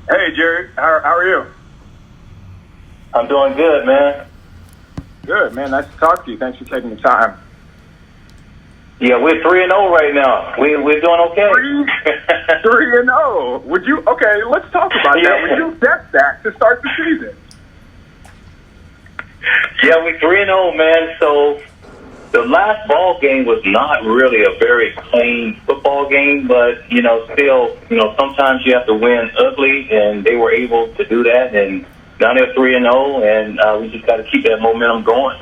Hey, Jerry. How are you? I'm doing good, man. Good, man. Nice to talk to you. Thanks for taking the time. Yeah, we're 3-0 right now. We're doing okay. 3-0. Would you? Okay, let's talk about that. Would you bet that to start the season? Yeah, we're 3-0, man. So the last ball game was not really a very clean football game, but still, sometimes you have to win ugly, and they were able to do that. And now they're 3-0, and we just got to keep that momentum going.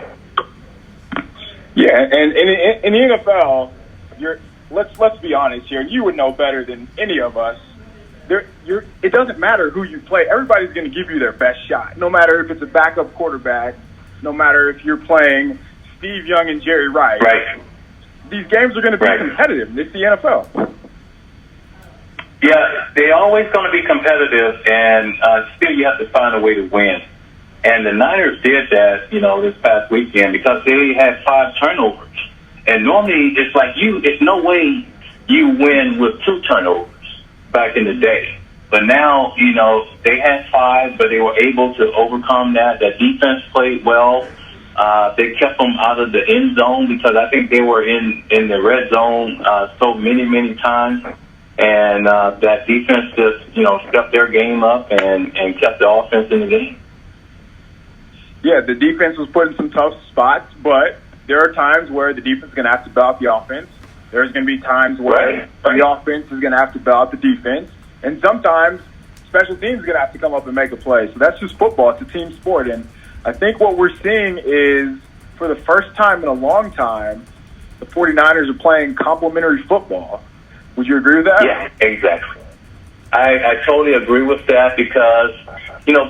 Yeah, and in the NFL, let's be honest here. You would know better than any of us. It doesn't matter who you play. Everybody's going to give you their best shot, no matter if it's a backup quarterback, no matter if you're playing Steve Young and Jerry Rice. Right. These games are going to be competitive. It's the NFL. Yeah, they're always going to be competitive, and still you have to find a way to win. And the Niners did that, this past weekend because they had 5 turnovers. And normally it's like it's no way you win with 2 turnovers back in the day. But now, they had 5, but they were able to overcome that. That defense played well. They kept them out of the end zone because I think they were in the red zone so many times. And that defense just, stepped their game up and kept the offense in the game. Yeah, the defense was put in some tough spots, but there are times where the defense is going to have to bail out the offense. There's going to be times where the offense is going to have to bail out the defense. And sometimes special teams is going to have to come up and make a play. So that's just football. It's a team sport. And I think what we're seeing is, for the first time in a long time, the 49ers are playing complementary football. Would you agree with that? Yeah, exactly. I totally agree with that because,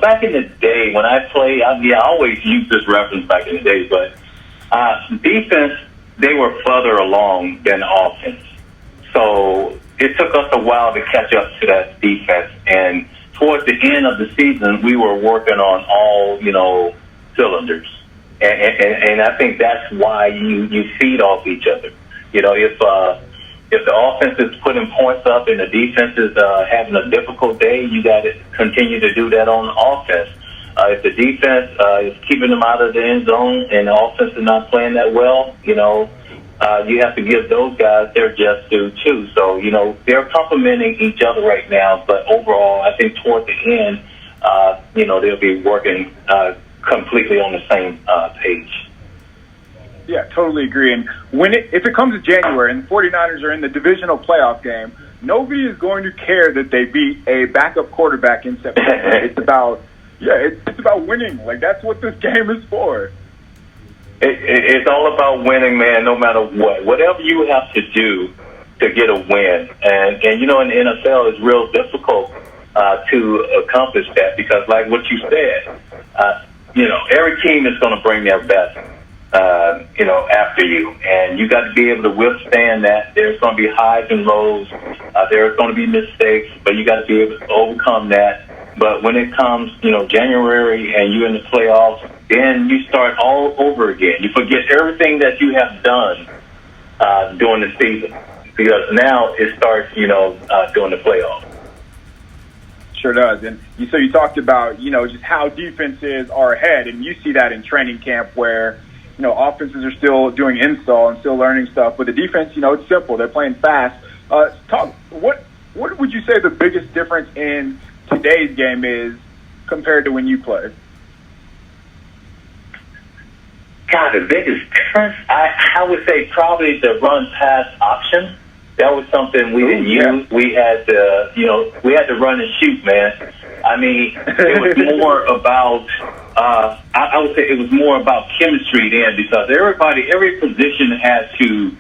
back in the day when I played, I always use this reference back in the day, but defense, they were further along than offense. So it took us a while to catch up to that defense. And towards the end of the season, we were working on all, cylinders. And I think that's why you feed off each other. If the offense is putting points up and the defense is having a difficult day, you got to continue to do that on offense. If the defense is keeping them out of the end zone and the offense is not playing that well, you have to give those guys their just due too. So, they're complementing each other right now. But overall, I think toward the end, they'll be working completely on the same page. Yeah, totally agree. And if it comes to January and the 49ers are in the divisional playoff game, nobody is going to care that they beat a backup quarterback in September. It's about winning. Like, that's what this game is for. It's all about winning, man, no matter what. Whatever you have to do to get a win. And in the NFL, it's real difficult to accomplish that because, like what you said, every team is going to bring their best. After you. And you got to be able to withstand that. There's going to be highs and lows. There's going to be mistakes, but you got to be able to overcome that. But when it comes, January and you're in the playoffs, then you start all over again. You forget everything that you have done during the season because now it starts, during the playoffs. Sure does. And so you talked about, just how defenses are ahead, and you see that in training camp where offenses are still doing install and still learning stuff. But the defense, it's simple. They're playing fast. What would you say the biggest difference in today's game is compared to when you played? God, the biggest difference, I would say probably the run-pass option. That was something we didn't use. We had to run and shoot, man. I mean, it was more about, I would say it was more about chemistry then because every position had to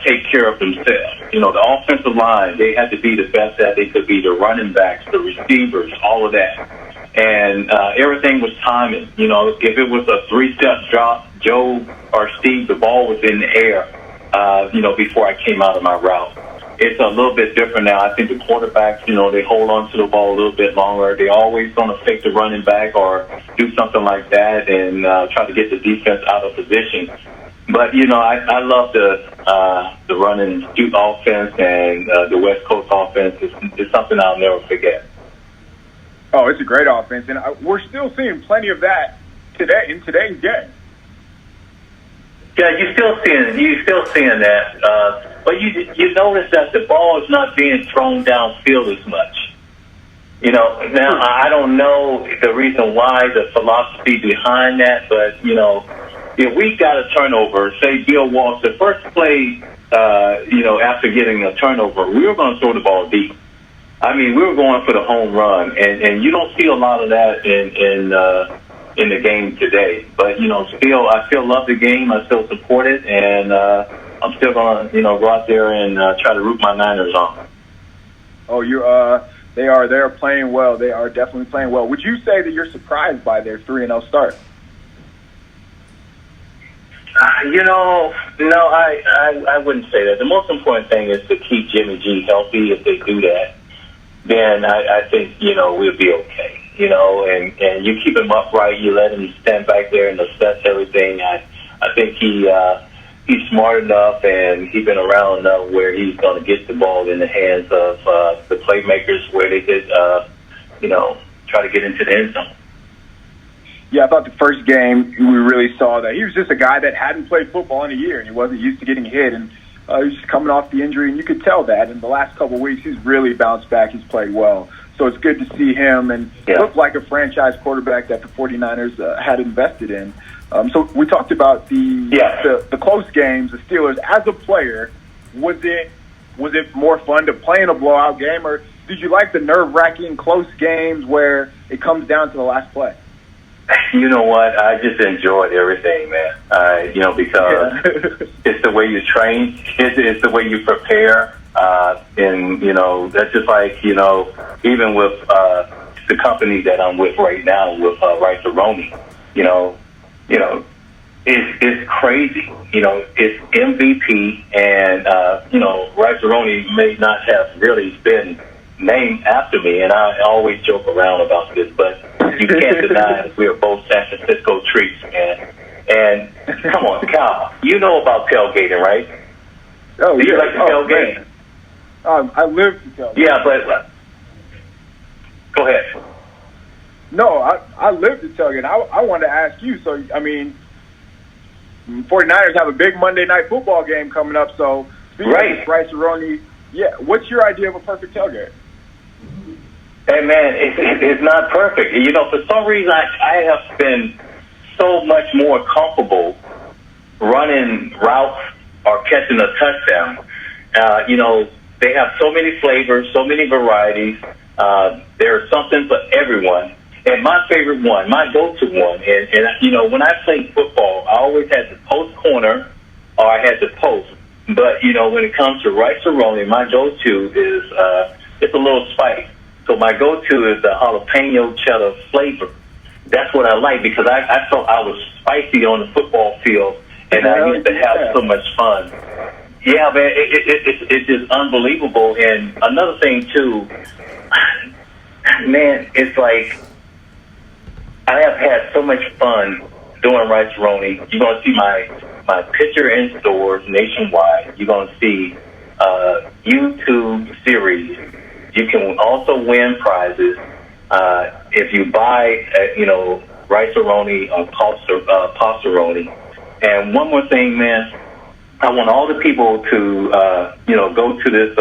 take care of themselves. The offensive line, they had to be the best that they could be, the running backs, the receivers, all of that. And everything was timing. If it was a 3-step drop, Joe or Steve, the ball was in the air, before I came out of my route. It's a little bit different now. I think the quarterbacks, they hold on to the ball a little bit longer. They're always going to fake the running back or do something like that and try to get the defense out of position. But, I love the run and shoot offense and the West Coast offense. It's something I'll never forget. Oh, it's a great offense, and we're still seeing plenty of that today in today's game. Yeah, you're still seeing that. But you notice that the ball is not being thrown downfield as much. You know, now I don't know the reason why, the philosophy behind that, but you know, if we got a turnover, say Bill Walsh, the first play, you know, after getting a turnover, we were going to throw the ball deep. I mean, we were going for the home run, and you don't see a lot of that in the game today. But you know, I still love the game. I still support it, and I'm still going to, you know, go out there and try to root my Niners on. Oh, they are playing well. They are definitely playing well. Would you say that you're surprised by their 3-0 start? You know, no, I wouldn't say that. The most important thing is to keep Jimmy G healthy. If they do that, then I think, you know, we'll be okay. You know, and you keep him upright. You let him stand back there and assess everything. I think he's smart enough, and he's been around enough where he's going to get the ball in the hands of the playmakers where they could, you know, try to get into the end zone. Yeah, I thought the first game we really saw that he was just a guy that hadn't played football in a year, and he wasn't used to getting hit, and he was just coming off the injury, and you could tell that. In the last couple of weeks, he's really bounced back. He's played well. So it's good to see him, and look like a franchise quarterback that the 49ers had invested in. So we talked about the close games, the Steelers. As a player, was it more fun to play in a blowout game, or did you like the nerve-wracking close games where it comes down to the last play? You know what? I just enjoyed everything, man. You know, because it's the way you train, it's the way you prepare, and you know, that's just like, you know, even with the company that I'm with right now with Rice-a-Roni, you know, it's crazy. You know, it's MVP, and you know, Rice-a-Roni may not have really been named after me, and I always joke around about this, but you can't deny that we are both San Francisco treats, man. And come on, Cal, you know about tailgating, right? Oh, do you like to tailgate? I live to tailgate. Yeah, but go ahead. No, I live to tailgate. I wanted to ask you. So, I mean, 49ers have a big Monday night football game coming up. So, speaking of Rice-a-Roni, what's your idea of a perfect tailgate? Hey, man, it's not perfect. You know, for some reason, I have been so much more comfortable running routes or catching a touchdown. You know, they have so many flavors, so many varieties. There's something for everyone. And my favorite one, my go-to one, and you know, when I played football, I always had the post corner or I had the post. But, you know, when it comes to Rice-a-Roni, my go-to is it's a little spice. So my go-to is the jalapeno cheddar flavor. That's what I like because I felt I was spicy on the football field, and I used to have so much fun. Yeah, man, it's just unbelievable. And another thing, too, man, it's like I have had so much fun doing Rice-a-Roni. You're going to see my picture in stores nationwide. You're going to see YouTube series. You can also win prizes if you buy, you know, Rice-a-Roni or Pasta-Roni. And one more thing, man, I want all the people to, you know, go to this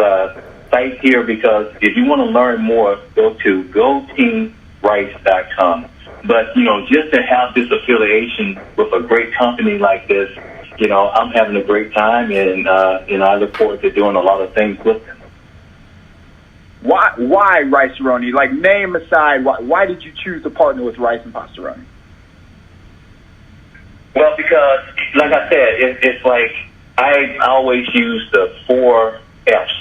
site here because if you want to learn more, go to goteamrice.com. But, you know, just to have this affiliation with a great company like this, you know, I'm having a great time, and, you know, I look forward to doing a lot of things with them. Why Rice-a-Roni? Like, name aside, why did you choose to partner with Rice and Pasta-Roni? Well, because, like I said, it's like I always use the 4 F's.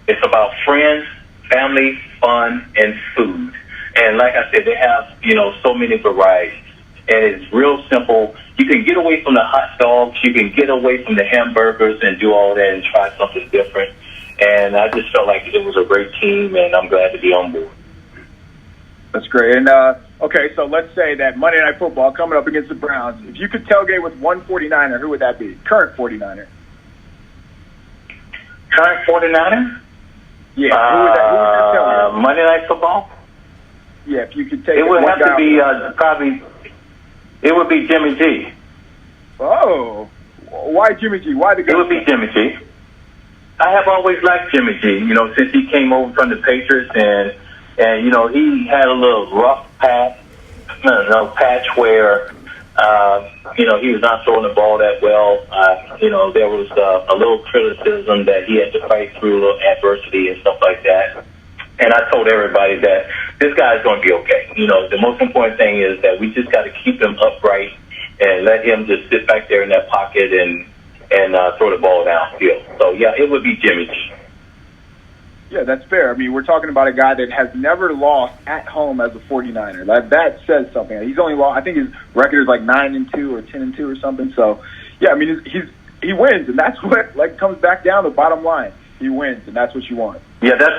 It's about friends, family, fun, and food. And like I said, they have, you know, so many varieties. And it's real simple. You can get away from the hot dogs. You can get away from the hamburgers and do all that and try something different. And I just felt like it was a great team, and I'm glad to be on board. That's great. And, okay, so let's say that Monday Night Football coming up against the Browns. If you could tailgate with one 49er, who would that be? Current 49er. Current 49er? Yeah. Who would your tailgate? Monday Night Football? Yeah, if you could take it would one have to be guy. probably. It would be Jimmy G. Oh, why Jimmy G? Why the guy? It would be Jimmy G. I have always liked Jimmy G. You know, since he came over from the Patriots, and you know, he had a little rough patch where you know, he was not throwing the ball that well. You know, there was a little criticism that he had to fight through a little adversity and stuff like that. And I told everybody that this guy's going to be okay. You know, the most important thing is that we just got to keep him upright and let him just sit back there in that pocket and throw the ball downfield. So, yeah, it would be Jimmy G. Yeah, that's fair. I mean, we're talking about a guy that has never lost at home as a 49er. That says something. He's only lost, I think his record is like 9-2 or 10-2 or something. So, yeah, I mean, he wins, and that's what comes back down to the bottom line. He wins, and that's what you want. Yeah, that's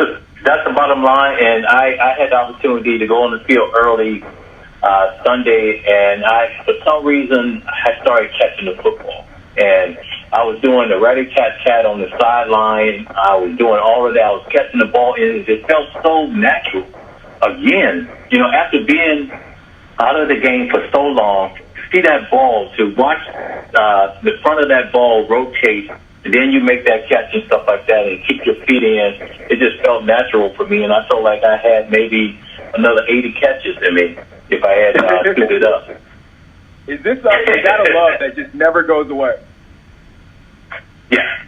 the bottom line. And I had the opportunity to go on the field early Sunday, and for some reason I started catching the football. And I was doing the rat-a-tat-tat on the sideline. I was doing all of that. I was catching the ball, and it just felt so natural. Again, you know, after being out of the game for so long, to see that ball, to watch the front of that ball rotate, and then you make that catch and stuff like that and keep your feet in, it just felt natural for me, and I felt like I had maybe another 80 catches in me if I had screwed it up. Is that a love that just never goes away? Yeah.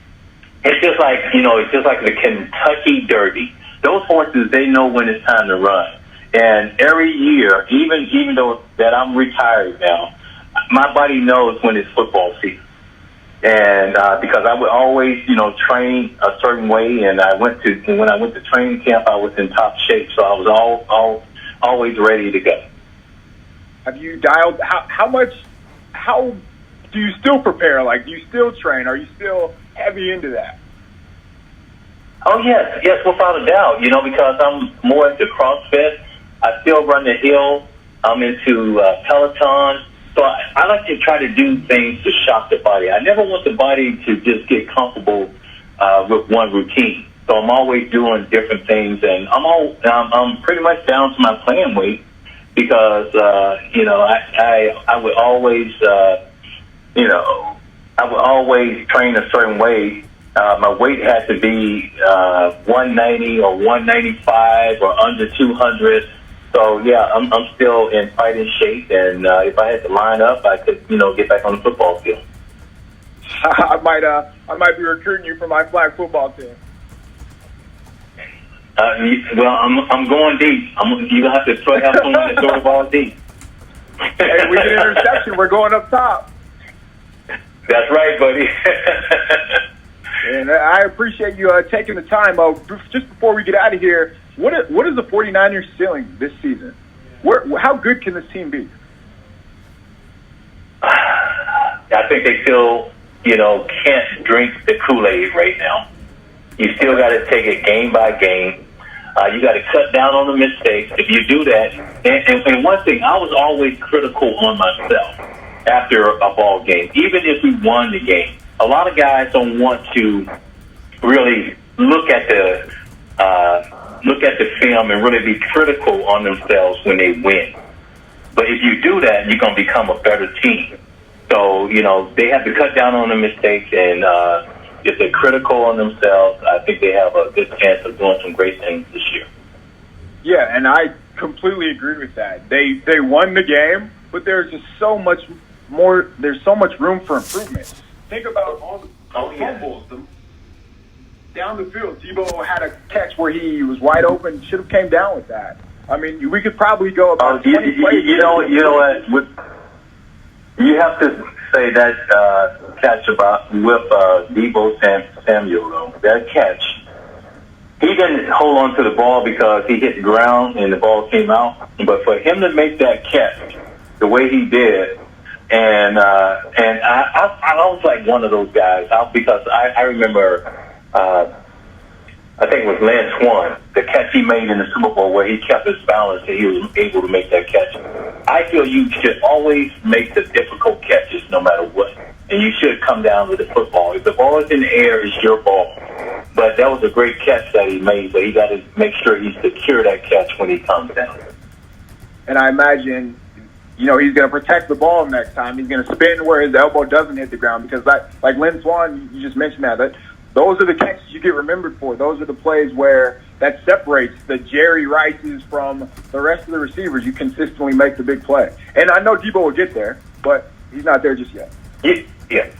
It's just like, you know, it's just like the Kentucky Derby. Those horses, they know when it's time to run. And every year, even though that I'm retired now, my body knows when it's football season. And because I would always, you know, train a certain way, and when I went to training camp, I was in top shape, so I was always ready to go. Have you dialed? How do you still prepare? Like, do you still train? Are you still heavy into that? Oh, yes, without a doubt, you know, because I'm more into CrossFit. I still run the hill. I'm into Peloton. So I like to try to do things to shock the body. I never want the body to just get comfortable with one routine. So I'm always doing different things, and I'm pretty much down to my playing weight because you know, I would always train a certain way. My weight had to be 190 or 195 or under 200. So, yeah, I'm still in fighting shape, and if I had to line up, I could, you know, get back on the football field. I might be recruiting you for my flag football team. Well, I'm going deep. You have to have someone to throw the ball deep. Hey, we get an interception. We're going up top. That's right, buddy. And I appreciate you taking the time. Just before we get out of here, what is the 49ers ceiling this season? How good can this team be? I think they still, you know, can't drink the Kool-Aid right now. You still got to take it game by game. You got to cut down on the mistakes. If you do that, and one thing, I was always critical on myself after a ball game, even if we won the game. A lot of guys don't want to really look at the film and really be critical on themselves when they win. But if you do that, you're going to become a better team. So, you know, they have to cut down on the mistakes, and if they're critical on themselves, I think they have a good chance of doing some great things this year. Yeah, and I completely agree with that. They won the game, but there's just so much more. There's so much room for improvement. Think about all the fumbles down the field. Tebow had a catch where he was wide open. Should have came down with that. I mean, we could probably go about 20 plays. You know what? You have to say that catch about with Deebo Samuel, though. That catch, he didn't hold on to the ball because he hit the ground and the ball came out. But for him to make that catch the way he did, and I was like one of those guys because I remember, I think it was Lance Swan, the catch he made in the Super Bowl where he kept his balance and he was able to make that catch. I feel you should always make the difficult catches no matter what. And you should come down with the football. If the ball is in the air, it's your ball. But that was a great catch that he made, but he got to make sure he secure that catch when he comes down. and I imagine, he's going to protect the ball next time. He's going to spin where his elbow doesn't hit the ground because like Lynn Swann, you just mentioned that those are the catches you get remembered for. Those are the plays where that separates the Jerry Rices from the rest of the receivers. You consistently make the big play. And I know Debo will get there, but he's not there just yet. Yeah,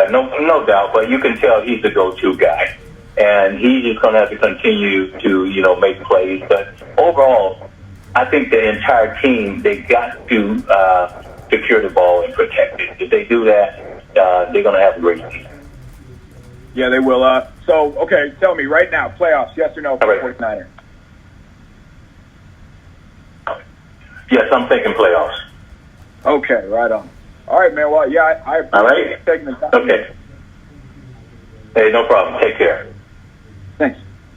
no doubt. But you can tell he's the go-to guy. And he's just going to have to continue to, make plays. But overall, I think the entire team, they got to secure the ball and protect it. If they do that, they're going to have a great season. Yeah, they will. Okay, tell me right now, playoffs, yes or no for the 49ers? Yes, I'm thinking playoffs. Okay, right on. All right, man. Well, yeah, I appreciate you taking the time. Okay. Hey, no problem. Take care.